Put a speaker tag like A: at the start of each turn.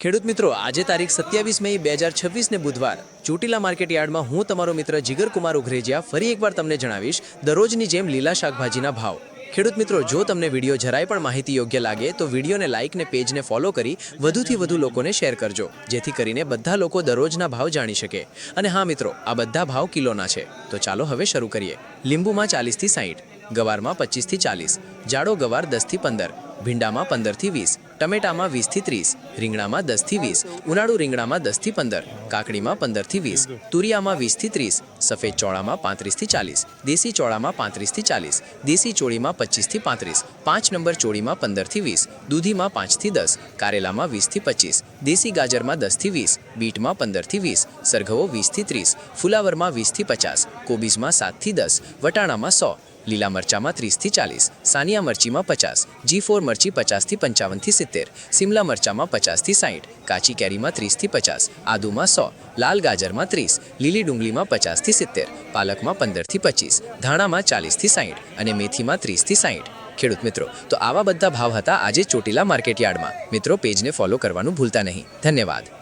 A: ખેડૂત મિત્રો, આજે તારીખ 27 મે 2026 ને બુધવાર ચોટીલા માર્કેટ યાર્ડમાં હું તમારો મિત્ર જીગરકુમાર ઉઘરેજિયા ફરી એકવાર તમને જણાવીશ દરરોજની જેમ લીલા શાકભાજીના ભાવ। ખેડૂત મિત્રો, જો તમને વિડીયો જરાય પણ માહિતી યોગ્ય લાગે તો વિડીયોને લાઇક ને પેજને ફોલો કરી વધુથી વધુ લોકોને શેર કરજો, જેથી કરીને બધા લોકો દરરોજના ભાવ જાણી શકે। અને હા મિત્રો, આ બધા ભાવ કિલોના છે, તો ચાલો હવે શરૂ કરીએ। લીંબુમાં 40 થી 60, ગવારમાં 25 થી 40, જાડો ગવાર 10 થી 15, ભીંડામાં 15 થી 20, ટમેટામાં 20 થી 30, રીંગણામાં 10 થી 20, ઉનાળુ રીંગણામાં 10 થી 15, કાકડીમાં 15 થી 20, તુરિયામાં 20 થી 30, સફેદ ચોળામાં 35 થી 40, દેશી ચોળામાં 35 થી 40, દેશી ચોળીમાં 25 થી 35, 5 નંબર ચોળીમાં 15 થી 20, દૂધીમાં 5 થી 10, કારેલામાં 20 થી 25, દેશી ગાજરમાં 10 થી 20, બીટમાં 15 થી 20, સરઘવો 20 થી 30, ફુલાવરમાં 20 થી 50, કોબીજમાં 7 થી 10, વટાણામાં 100, લીલા મરચામાં 30 થી 40, સાનિયા મરચીમાં 50, G4 મરચી 50 થી 55 થી 70, સિમલા મરચામાં 50 થી 60, કાચી કેરીમાં 30 થી 50, આદુમાં 100, લાલ ગાજરમાં 30, લીલી ડુંગળીમાં 50 થી 70, પાલકમાં 15 થી 25, ધાણામાં 40 થી 60 અને મેથીમાં 30 થી 60। ખેડૂત મિત્રો, તો આવા બધા ભાવ હતા આજે ચોટીલા માર્કેટ યાર્ડમાં। મિત્રો, પેજને ફોલો કરવાનું ભૂલતા નહીં। ધન્યવાદ।